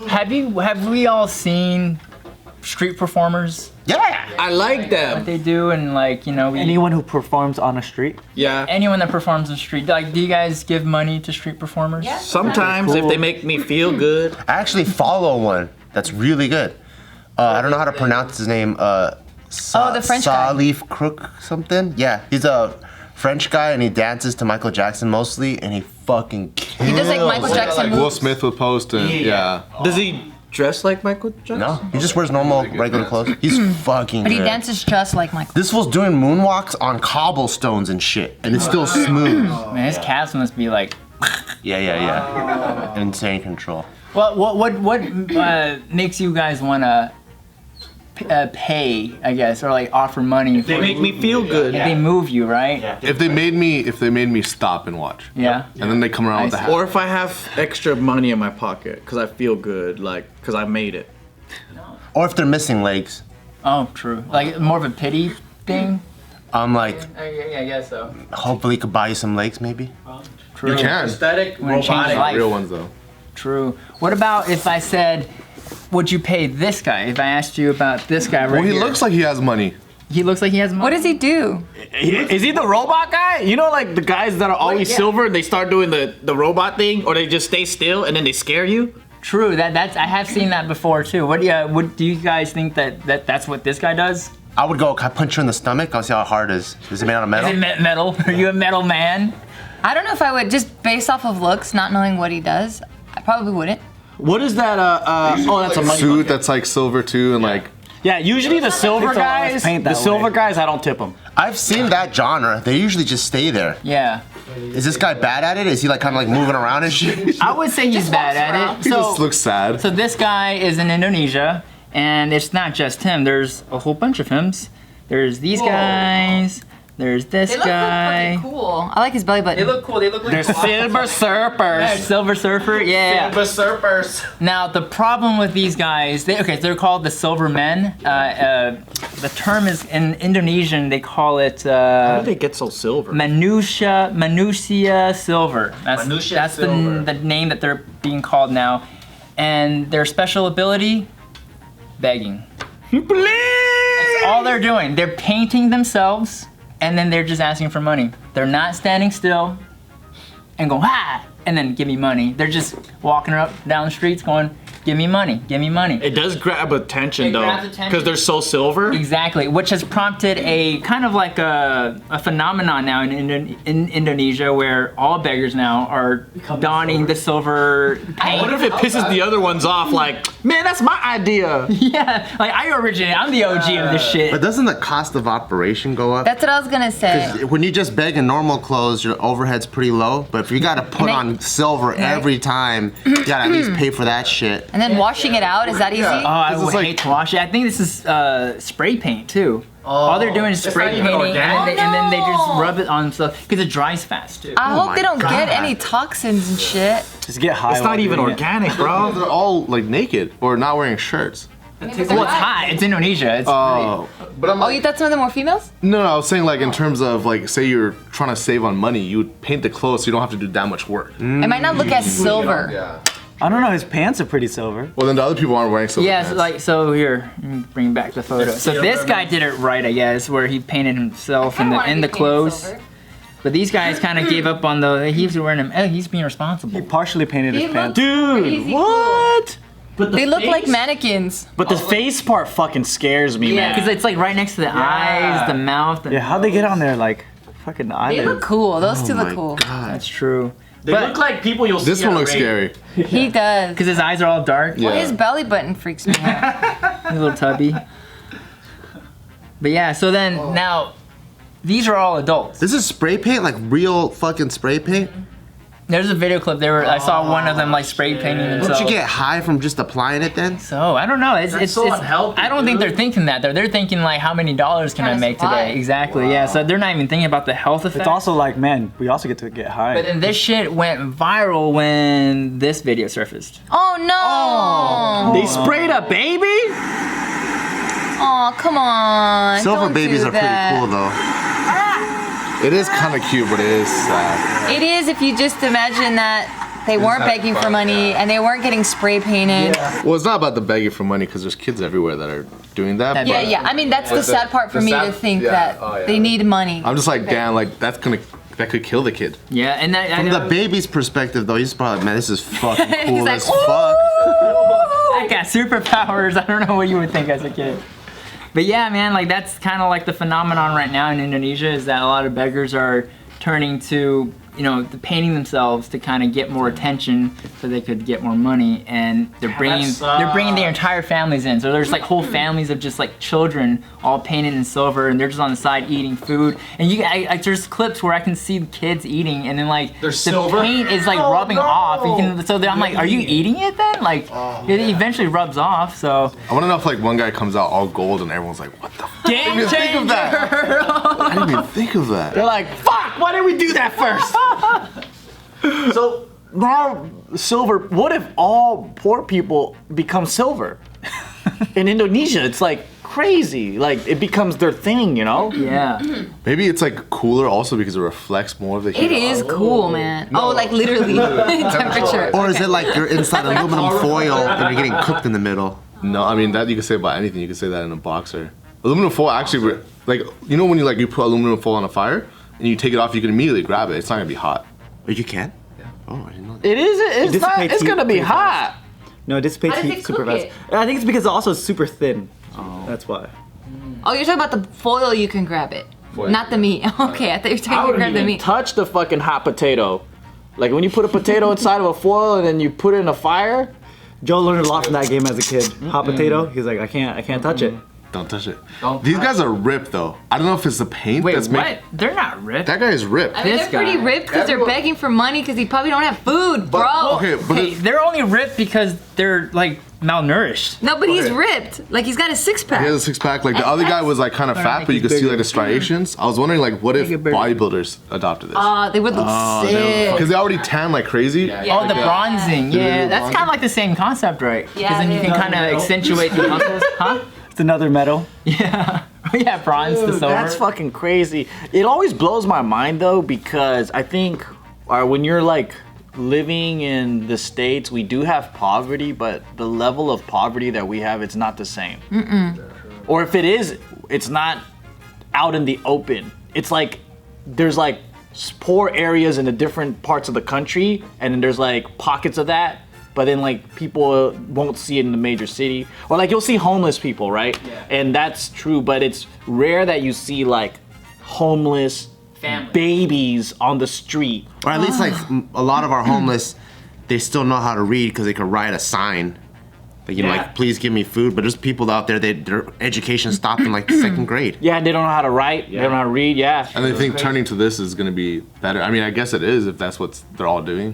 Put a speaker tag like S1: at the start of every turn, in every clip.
S1: Have we all seen street performers?
S2: Yeah,
S3: I like them.
S1: What they do and like, you know,
S4: Anyone who performs on a street?
S3: Yeah.
S1: anyone that performs on the street. Like, do you guys give money to street performers?
S5: Yeah.
S3: Sometimes if they make me feel good.
S2: I actually follow one that's really good. I don't know how to pronounce his name.
S5: The French guy.
S2: Salif Crook something. Yeah, he's a French guy and he dances to Michael Jackson mostly, and he fucking kills.
S5: He does like Michael Jackson
S6: Will
S5: moves.
S6: Smith would post and yeah.
S3: Does he dress like Michael Jackson?
S2: No, he just wears normal, regular clothes. He's fucking
S5: But he
S2: good.
S5: dances just like Michael.
S2: This fool's doing moonwalks on cobblestones and shit, and it's still smooth.
S1: Man, his calves must be like.
S2: Yeah. Insane control.
S1: What makes you guys wanna pay? I guess, or like offer money.
S3: They make me feel good.
S1: They move you, right? Yeah.
S6: If they made me stop and watch. And then they come around with the hat.
S3: Or if I have extra money in my pocket, because I feel good, like, because I made it.
S2: Or if they're missing legs.
S1: Oh, true. Like more of a pity thing.
S2: I'm like,
S1: I guess so.
S2: hopefully he could buy you some legs, maybe.
S1: True.
S6: You can.
S3: Aesthetic,
S1: Wanna change
S3: robotic.
S1: life.
S6: Real ones though.
S1: True. What about if I said, would you pay this guy? If I asked you about this guy right
S6: Well, he
S1: here.
S6: looks like he has money.
S1: He looks like he has money.
S5: What does he do?
S3: Is he the robot guy? You know, like the guys that are always silver and they start doing the robot thing, or they just stay still and then they scare you?
S1: True. That's I have seen that before too. What do you guys think that's what this guy does?
S2: I would go, can I punch you in the stomach? I'll see how hard it is. Is it made out of metal?
S1: Is it metal? Are you a metal man?
S5: I don't know if I would, just based off of looks, not knowing what he does. I probably wouldn't.
S3: What is that? Oh, that's a money
S6: Suit
S3: bucket.
S6: that's like silver too, and like.
S3: Yeah, usually the silver
S4: It's all less
S3: guys,
S4: paint
S3: the
S4: that
S3: silver
S4: way.
S3: guys, I don't tip them.
S2: I've seen that genre. They usually just stay there.
S1: Yeah.
S2: Is this guy bad at it? Is he like kind of like moving around and shit?
S1: I would say he's bad at it.
S6: He just looks sad.
S1: So this guy is in Indonesia, and it's not just him. There's a whole bunch of hims. There's these guys. There's this guy.
S5: Cool. I like his belly button.
S1: They look cool. They look like
S3: They're silver surfers.
S1: Silver Surfer. Yeah.
S3: surfers.
S1: Now the problem with these guys, they're called the Silver Men. The term is in Indonesian. They call it
S3: How did they get so silver?
S1: manusia silver. That's
S3: silver.
S1: the name that they're being called now. And their special ability, begging. That's all they're doing. They're painting themselves, and then they're just asking for money. They're not standing still and going, ha, and then give me money. They're just walking up down the streets going, give me money, give me money.
S3: It does grab attention
S1: It
S3: though,
S1: grabs attention.
S3: because they're so silver.
S1: Exactly, which has prompted a kind of like a phenomenon now in Indonesia where all beggars now are donning the silver
S3: I
S1: paint.
S3: wonder if it pisses the other ones off, like, man, that's my idea.
S1: Yeah, like I originated, I'm the OG of this shit.
S2: But doesn't the cost of operation go up?
S5: That's what I was gonna say.
S2: When you just beg in normal clothes, your overhead's pretty low. But if you gotta put on silver every time, you gotta at least pay for that shit.
S5: And then washing it out, is that easy?
S1: Oh, I
S6: This is
S1: would
S6: like-
S1: hate to wash it. I think this is spray paint too. All they're doing is spray
S3: not even
S1: painting,
S3: organic.
S1: and then they just
S5: no.
S1: rub it on stuff because it dries fast too.
S5: I hope
S2: my
S5: they don't
S2: God.
S5: get any toxins and shit.
S4: Just get high.
S3: It's not even organic, bro.
S6: They're all like naked or not wearing shirts.
S1: Well, it's hot. It's Indonesia. It's
S6: Oh, but I'm
S5: Oh,
S6: like,
S5: you thought some of them were females?
S6: no, I was saying like in terms of like, say you're trying to save on money, you would paint the clothes so you don't have to do that much work.
S5: It might not look as silver.
S6: Yeah.
S4: I don't know. His pants are pretty silver.
S6: Well, then the other people aren't wearing silver
S1: Yes,
S6: pants.
S1: like so. Here, let me bring back the photo. So this guy did it right, I guess, where he painted himself in the clothes. But these guys kind of gave up on the. He's wearing them. He's being responsible.
S4: He partially painted his pants.
S3: Dude, what? But the
S5: They look like
S3: face-
S5: mannequins.
S3: But the face part fucking scares me,
S1: Yeah,
S3: man.
S1: because it's like right next to the eyes, the mouth. The
S4: Yeah, how'd they get on there like fucking
S5: They
S4: eyelids?
S5: look cool. Those two
S2: Oh
S5: look cool.
S1: That's true.
S3: They look like people you'll see.
S6: This one
S3: on
S6: looks
S3: a
S6: scary.
S5: He does.
S1: Because his eyes are all dark.
S6: Yeah.
S5: His belly button freaks me out.
S1: He's a little tubby. But yeah, so then now, these are all adults.
S2: This is spray paint, like real fucking spray paint.
S1: There's a video clip. I saw one of them like spray painting
S2: Don't
S1: themselves.
S2: you get high from just applying it then?
S1: So I don't know. It's
S3: so unhealthy,
S1: I don't think
S3: dude.
S1: they're thinking that. They're thinking like, how many dollars can I
S5: Trying to
S1: make
S5: survive.
S1: today? Exactly. Yeah. So they're not even thinking about the health effects.
S4: It's also like, man, we also get to get high.
S1: But then this shit went viral when this video surfaced.
S5: Oh no!
S3: They sprayed a baby?
S5: Oh, come on.
S2: Silver
S5: Don't
S2: babies
S5: do
S2: are pretty
S5: that.
S2: cool though.
S6: It is kind of cute, but it is sad.
S5: It is if you just imagine that They weren't begging for money, and they weren't getting spray painted.
S6: Well, it's not about the begging for money because there's kids everywhere that are doing that.
S1: That-
S5: Yeah,
S6: but
S5: yeah. I mean, that's the sad part for
S6: the
S5: me
S6: sad-
S5: to think
S6: yeah.
S5: that
S6: Oh, yeah.
S5: they need money.
S6: I'm just like, damn, like that could kill the kid.
S1: Yeah, and that,
S2: From the baby's perspective, though, he's probably like, man, this is fucking
S5: He's
S2: cool
S5: like,
S2: as fuck.
S1: I got superpowers. I don't know what you would think as a kid. But yeah, man, like that's kind of like the phenomenon right now in Indonesia is that a lot of beggars are turning to, painting themselves to kind of get more attention so they could get more money, and they're bringing their entire families in. So there's like whole families of just like children all painted in silver, and they're just on the side eating food. And there's clips where I can see the kids eating, and then like the
S3: silver?
S1: paint is like rubbing off. I'm like, are you eating it then? Like it eventually rubs off. So
S6: I want to know if like one guy comes out all gold and everyone's like, what the fuck? I didn't even think of that. I didn't even think of that.
S3: They're like, fuck, why didn't we do that first? So now silver, what if all poor people become silver? In Indonesia, it's like crazy. Like it becomes their thing,
S1: yeah.
S6: Maybe it's like cooler also because it reflects more of the heat.
S5: It is cool, man. Oh, like literally temperature.
S2: Or is it like you're inside aluminum foil and you're getting cooked in the middle?
S6: No, I mean that you can say about anything. You can say that in a boxer. Aluminum foil actually, like when you put aluminum foil on a fire and you take it off, you can immediately grab it. It's not gonna be hot.
S2: Oh, you can? Yeah. Oh, I didn't know that.
S3: It is. It's not.
S4: dissipates
S3: It's
S4: heat
S3: gonna be
S4: pretty
S3: hot.
S4: No, it dissipates
S5: How does
S4: heat
S5: it
S4: super
S5: cook
S4: fast.
S5: it?
S4: I think it's because it's also super thin. That's why.
S5: Oh, you're talking about the foil, you can grab it. Not the meat. Okay, I thought you were
S3: I
S5: talking about
S3: wouldn't
S5: grab the
S3: even
S5: meat.
S3: touch the fucking hot potato. Like when you put a potato inside of a foil and then you put it in a fire.
S4: Joe learned a lot from that game as a kid. Hot potato. He's like, I can't touch it.
S6: Don't touch it. These guys are ripped though. I don't know if it's the paint
S1: Wait,
S6: that's
S1: what?
S6: making.
S1: They're not ripped.
S6: That guy is ripped.
S5: I mean,
S1: This
S5: they're pretty
S1: guy.
S5: ripped because they're begging for money because they probably don't have food, bro.
S6: Okay, but
S1: Hey, they're only ripped because they're like malnourished.
S5: No, but he's ripped. Like he's got a six pack.
S6: he has a six pack. Like the other guy was like kind of fat, but you could see like the striations. I was wondering like what if bodybuilders adopted this?
S5: They would look sick.
S6: Because they already tan like crazy.
S1: Oh, the bronzing. Yeah, that's kind of like the same concept, right? Because
S5: Yeah,
S1: then you
S5: it
S1: can
S5: is.
S1: kind of accentuate the muscles, huh?
S4: It's another metal.
S1: Yeah. Yeah, bronze to silver.
S3: That's fucking crazy. It always blows my mind though because I think when you're like living in the States, we do have poverty, but the level of poverty that we have, it's not the same. Or if it is, it's not out in the open. It's like there's like poor areas in the different parts of the country, and then there's like pockets of that. But then like people won't see it in the major city, or like you'll see homeless people, right?
S1: Yeah.
S3: And that's true, but it's rare that you see like homeless
S1: Family.
S3: babies on the street.
S2: Or at least like a lot of our homeless, they still know how to read because they could write a sign. Like,
S3: Yeah.
S2: like, please give me food. But there's people out there that their education stopped in like the second grade.
S3: Yeah, they don't know how to write. They don't know how to read. Yeah.
S6: And they think turning to this is gonna be better. I mean, I guess it is if that's what they're all doing.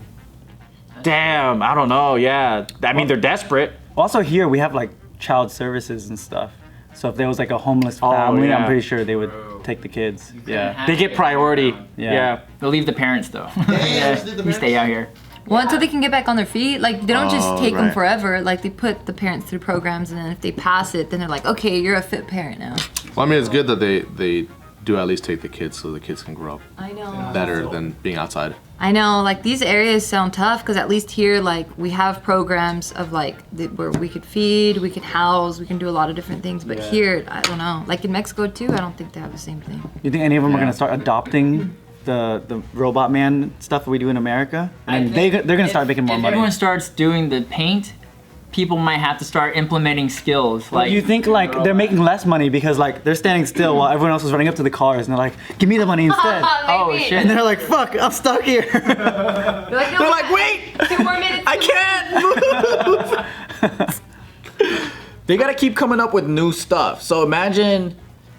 S3: Damn, I don't know. Yeah, I mean they're desperate.
S4: Also here we have like child services and stuff. So if there was like a homeless family,
S3: yeah.
S4: I'm pretty sure they would take the kids. Yeah.
S3: They get priority.
S4: Yeah.
S3: Yeah.
S1: They'll leave the parents though. You stay out here.
S5: Well, until they can get back on their feet, like they don't just take them
S2: right.
S5: forever. Like they put the parents through programs, and then if they pass it, then they're like, okay, you're a fit parent now.
S6: Well, I mean, it's good that they do at least take the kids so the kids can grow up
S5: I know.
S6: better than being outside.
S5: I know, like these areas sound tough because at least here, like we have programs of like where we could feed, we could house, we can do a lot of different things. But here, I don't know. Like in Mexico too, I don't think they have the same thing.
S4: You think any of them are gonna start adopting the robot man stuff that we do in America? And they're gonna start making more
S1: If
S4: money.
S1: everyone starts doing the paint, people might have to start implementing skills. Like
S4: You think like they're making less money because like they're standing still while everyone else is running up to the cars and they're like, give me the money instead.
S1: oh
S5: Maybe.
S1: shit.
S4: And they're like, fuck, I'm stuck here.
S5: They're like, no,
S3: They're like, wait,
S5: 2 more minutes.
S3: I can't move. They gotta keep coming up with new stuff. So imagine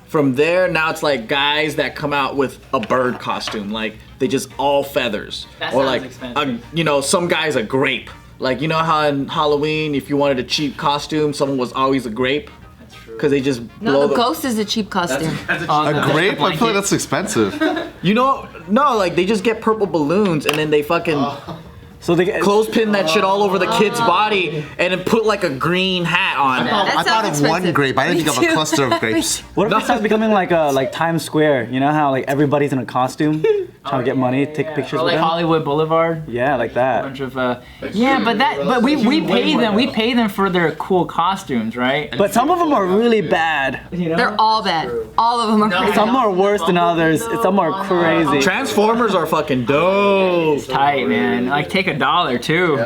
S3: from there, now it's like guys that come out with a bird costume, like they just all feathers,
S1: That
S3: or
S1: sounds
S3: like
S1: expensive.
S3: some guy's a grape. Like you know how in Halloween, if you wanted a cheap costume, someone was always a grape. That's true. Because they just blow
S5: No, the ghost is a cheap costume.
S1: Oh,
S6: A
S1: the
S6: grape? I
S1: blanket.
S6: feel like that's expensive.
S3: no, like they just get purple balloons and then they fucking
S4: So they
S3: Clothespin that shit all over the kid's body and then put like a green hat on.
S5: That
S2: I thought of
S5: sounds
S2: one
S5: expensive.
S2: grape. I didn't
S5: Me
S2: think of a
S5: too.
S2: cluster of grapes.
S4: What if it starts becoming like Times Square? You know how like everybody's in a costume trying to get money, take pictures
S1: Or
S4: with
S1: like
S4: them?
S1: Hollywood Boulevard.
S4: Yeah, like
S1: A
S4: that.
S1: bunch of but we pay them. We pay them for their cool costumes, right?
S4: But some of them are really bad. You know?
S5: They're all bad. All of them are crazy.
S4: Some are worse than others. Some are crazy.
S3: Transformers are fucking dope.
S1: Tight, man. Like take $1 too.